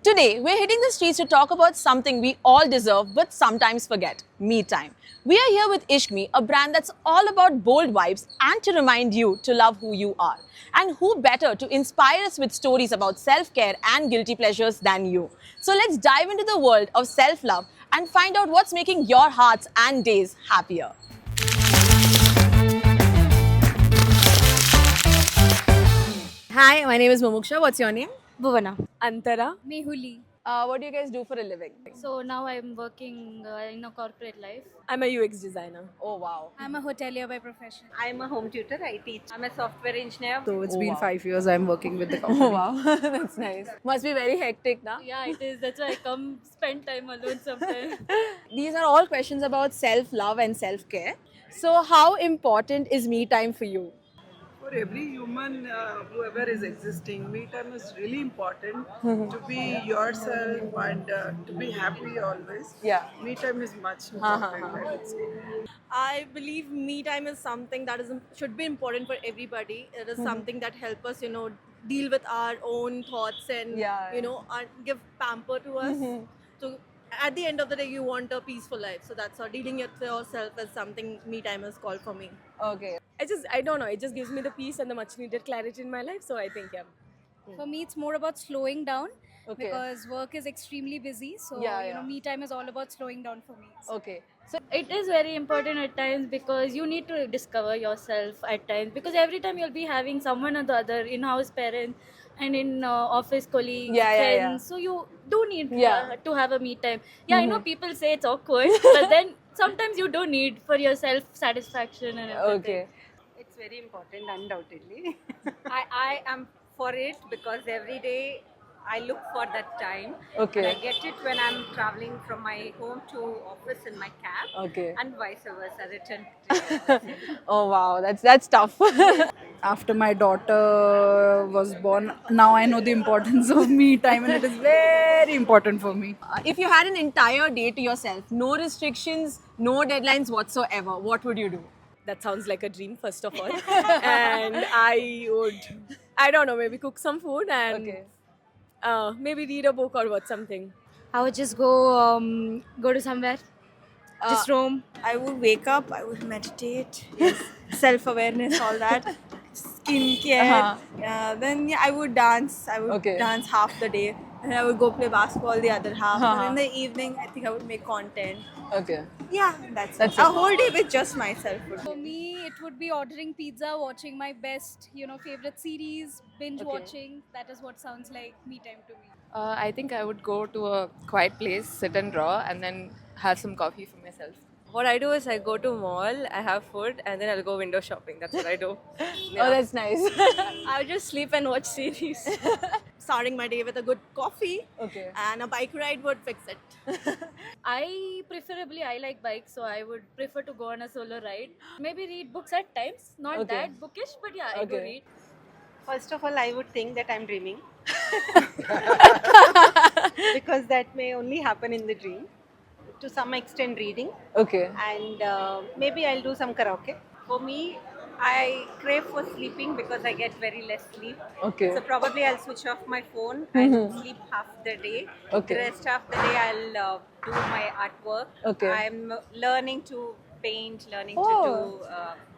Today, we're hitting the streets to talk about something we all deserve but sometimes forget: me time. We are here with Ishq.Me, a brand that's all about bold vibes and to remind you to love who you are. And who better to inspire us with stories about self care and guilty pleasures than you? So let's dive into the world of self love and find out what's making your hearts and days happier. Hi, my name is Mumuksha. What's your name? Bhuvana. Antara. Mehuli. What do you guys do for a living? So now I'm working in a corporate life. I'm a UX designer. Oh, wow. I'm a hotelier by profession. I'm a home tutor. I teach. I'm a software engineer. So it's Oh, been wow. 5 years I'm working with the company. Oh, wow. That's nice. Must be very hectic now. Yeah, it is. That's why I come spend time alone sometimes. These are all questions about self love and self care. So, how important is me time for you? For every human, whoever is existing, me time is really important to be yourself and to be happy always. Yeah. Me time is much important, I would say. I believe me time is something that should be important for everybody. It is something that help us, deal with our own thoughts and Yeah. and give pamper to us. So at the end of the day, you want a peaceful life. So that's how dealing with yourself is something me time is called for me. Okay. I don't know, it just gives me the peace and the much needed clarity in my life. So I think, yeah. For me, it's more about slowing down Okay. because work is extremely busy. So, Yeah. me time is all about slowing down for me. Okay. So, It is very important at times because you need to discover yourself at times because every time you'll be having someone or the other in-house parents and in office colleagues, Yeah, yeah, friends. yeah. So you do need Yeah. to have a me time. Yeah, I know people say it's awkward, but then sometimes you do need for your self satisfaction and everything. okay. It's very important, undoubtedly. I am for it because every day I look for that time. Okay. And I get it when I'm traveling from my home to office in my cab. Okay. And vice versa, return to Oh, wow. That's tough. After my daughter was born, now I know the importance of me time and it is very important for me. If you had an entire day to yourself, no restrictions, no deadlines whatsoever, what would you do? That sounds like a dream, first of all. And I don't know, maybe cook some food and Okay. maybe read a book or watch something. I would just go to somewhere, just roam. I would wake up, I would meditate, self awareness, all that, skincare. Then I would dance. I would Okay. dance half the day. And I would go play basketball the other half. And in the evening, I think I would make content. Okay. Yeah, that's That's it. A it. whole day with just myself. For me, it would be ordering pizza, watching my best, favorite series, binge watching. That is what sounds like me time to me. I think I would go to a quiet place, sit and draw, and then have some coffee for myself. What I do is I go to mall, I have food, and then I'll go window shopping. That's what I do. Oh, that's nice. I would just sleep and watch series. Starting my day with a good coffee Okay. and a bike ride would fix it. I like bikes, so I would prefer to go on a solo ride. Maybe read books at times, not Okay. that bookish, but yeah, I do Okay. read. First of all, I would think that I'm dreaming. Because that may only happen in the dream. To some extent, reading. Okay. And maybe I'll do some karaoke. For me, I crave for sleeping because I get very less sleep. Okay. So probably I'll switch off my phone and sleep half the day. Okay. The rest of the day I'll do my artwork. Okay. I'm learning to paint, learning Oh. to do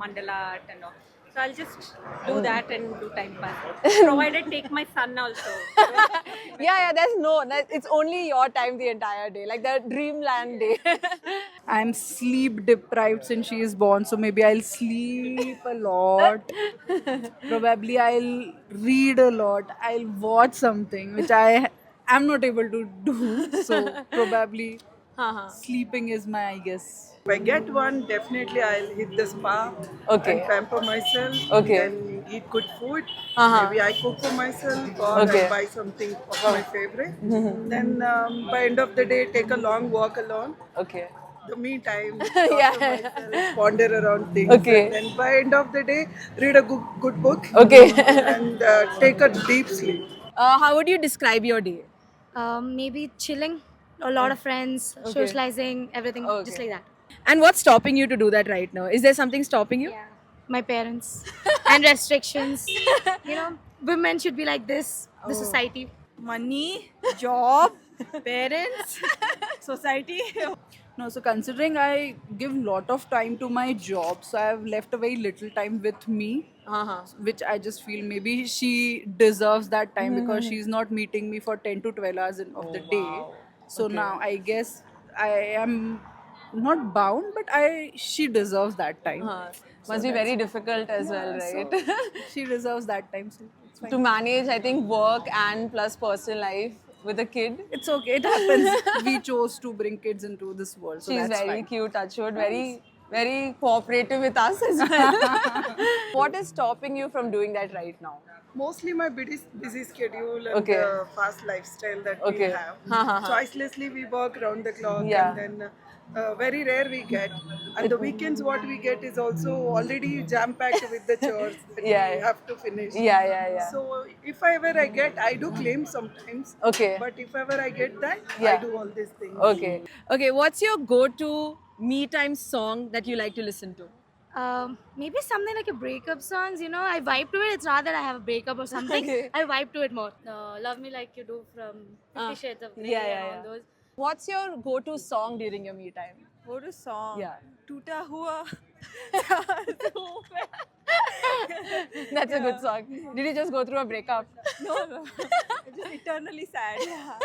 mandala art and all. So I'll just do that and do time pass. Provided take my son also. Yeah, it's only your time the entire day, like the dreamland day. I'm sleep deprived since she is born, so maybe I'll sleep a lot. Probably I'll read a lot. I'll watch something which I am not able to do. So probably sleeping is my, I guess. If I get one, definitely I'll hit the spa Okay. and pamper myself. Okay. Then eat good food. Uh-huh. Maybe I cook for myself or Okay. I buy something of my favorite. Then by end of the day, take a long walk alone. Okay. The me time, Yeah. talk to myself, ponder around things. Okay. And then by end of the day, read a good book. Okay. And take a deep sleep. How would you describe your day? Maybe chilling, a lot of friends, socializing, everything, just Okay. like that. And what's stopping you to do that right now? Is there something stopping you? Yeah, my parents and restrictions. Women should be like this, the society. Money, job, parents, society. No, so considering I give lot of time to my job, so I have left a very little time with me, which I just feel maybe she deserves that time because she's not meeting me for 10 to 12 hours of the day. So now I guess I am not bound, but she deserves that time. Must be very difficult as well, right? She deserves that time. So it's fine. To manage, I think, work and plus personal life with a kid. It's okay. It happens. We chose to bring kids into this world, so She's that's very fine. cute, touchwood, very cooperative with us as well. What is stopping you from doing that right now? Mostly my busy schedule and Okay. the fast lifestyle that we Okay. have. Choicelessly, we work round the clock, Yeah. and then very rare we get. And the weekends, what we get is also already jam packed with the chores that Yeah. we have to finish. Yeah. So if ever I get, I do claim sometimes. Okay. But if ever I get that, Yeah. I do all these things. Okay. Okay, what's your go-to me time song that you like to listen to? Maybe something like a breakup songs. You know, I vibe to it. It's not that I have a breakup or something. Okay. I vibe to it more. Love Me Like You Do from 50 Shades of Grey and all those. What's your go-to song during your me time? What a song. Yeah. Toota hua. That's a good song. Did you just go through a breakup? No. Just eternally sad. Yeah.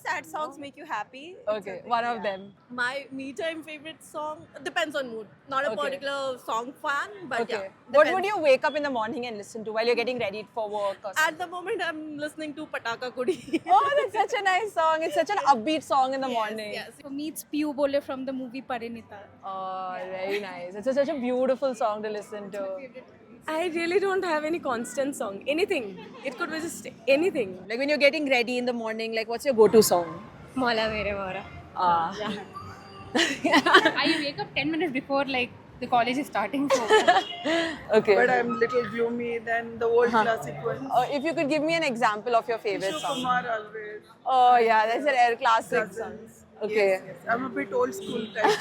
Sad songs make you happy. Okay, one of them. My me time favorite song depends on mood. Not a Okay. particular song fan, but Okay. yeah. What depends. would you wake up in the morning and listen to while you're getting ready for work or something? At the moment, I'm listening to Pataka Kudi. Oh, that's such a nice song. It's such an upbeat song in the morning. Yes. For me, it's Piyu Bole from the movie Parinita. Oh, very nice. It's such a beautiful song to listen to. I really don't have any constant song. Anything. It could be just anything. Like when you're getting ready in the morning, like what's your go-to song? Mola Mere Mora. I wake up 10 minutes before like the college is starting. So Okay. But I'm little gloomy than the old classic ones. If you could give me an example of your favorite Kishore song. Kumar always. Oh yeah, that's an air classic song. Cousins. Okay. Yes. I'm a bit old school type.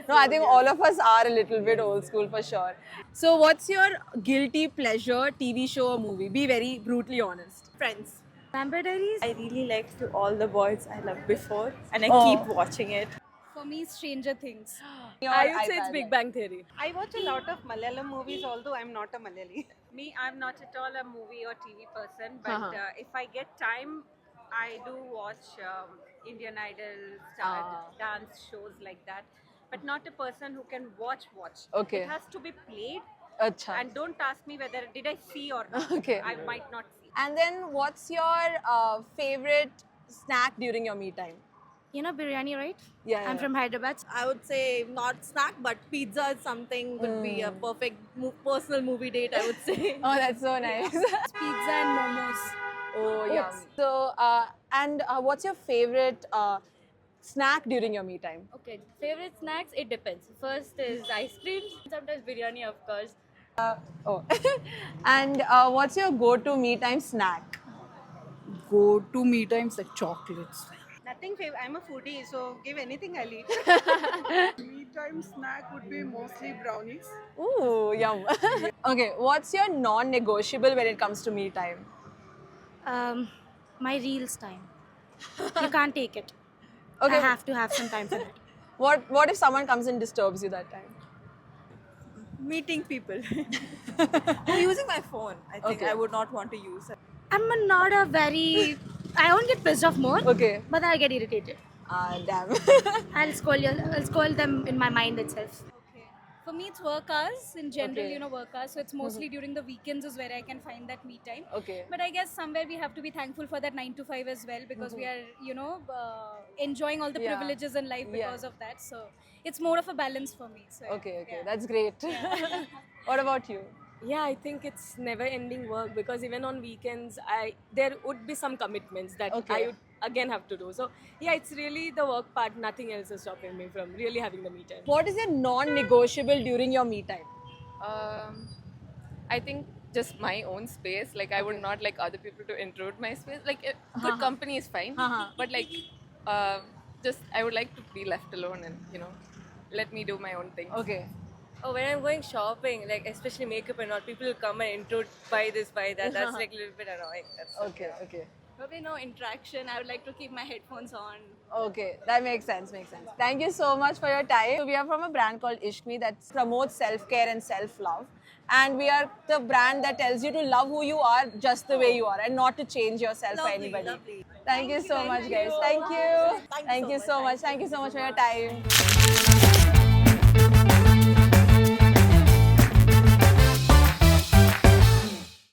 No, I think all of us are a little bit old school for sure. So, what's your guilty pleasure TV show or movie? Be very brutally honest. Friends. Vampire Diaries. I really liked to All the Boys I Loved Before, and I Oh. keep watching it. For me, Stranger Things. Your I would say it's iPad. Big Bang Theory. I watch a lot of Malayalam movies, although I'm not a Malayali. Me, I'm not at all a movie or TV person, but if I get time, I do watch Indian Idol, dance shows like that. But not a person who can watch. Okay. It has to be played, Acha. and don't ask me whether did I see or not. Okay. I might not see. And then, what's your favorite snack during your me time? You know biryani, right? Yeah, I'm yeah. from Hyderabad. I would say not snack, but pizza is something would be a perfect personal movie date, I would say. Oh, that's so nice. Pizza and momos. Oh, yum. So, what's your favorite snack during your me time? Okay, favorite snacks? It depends. First is ice cream, sometimes biryani, of course. Oh. And what's your go-to me time snack? Go to me times like chocolates. Nothing favorite. I'm a foodie, so give anything I'll eat. Me time snack would be mostly brownies. Ooh, yum. Okay, what's your non-negotiable when it comes to me time? My reels time. You can't take it. Okay. I have to have some time for that. What if someone comes and disturbs you that time? Meeting people. Or using my phone. I think Okay. I would not want to use it. Not a very. I won't get pissed off more, Okay. but I get irritated. Damn. I'll scold them in my mind itself. For me, it's work hours in general, Okay. work hours. So it's mostly during the weekends is where I can find that me time. Okay. But I guess somewhere we have to be thankful for that 9 to 5 as well because we are, enjoying all the Yeah. privileges in life Yeah. because of that. So it's more of a balance for me. So, Okay, yeah. that's great. What about you? Yeah, I think it's never ending work because even on weekends, there would be some commitments that Okay. I would again have to do. So yeah, it's really the work part. Nothing else is stopping me from really having the me time. What is your non-negotiable during your me time? I think just my own space. Like I would not like other people to intrude my space. Like good company is fine, but like just I would like to be left alone and let me do my own thing. Okay. Oh, when I'm going shopping, like especially makeup and all, people will come and intrude, buy this, buy that. That's like a little bit annoying. Okay. Probably no interaction. I would like to keep my headphones on. Okay, that makes sense, makes sense. Thank you so much for your time. We are from a brand called Ishq Me that promotes self-care and self-love. And we are the brand that tells you to love who you are just the way you are and not to change yourself for anybody. Lovely. Thank you so much, guys. Thank you. Thank you so much. Thank you so much for your time.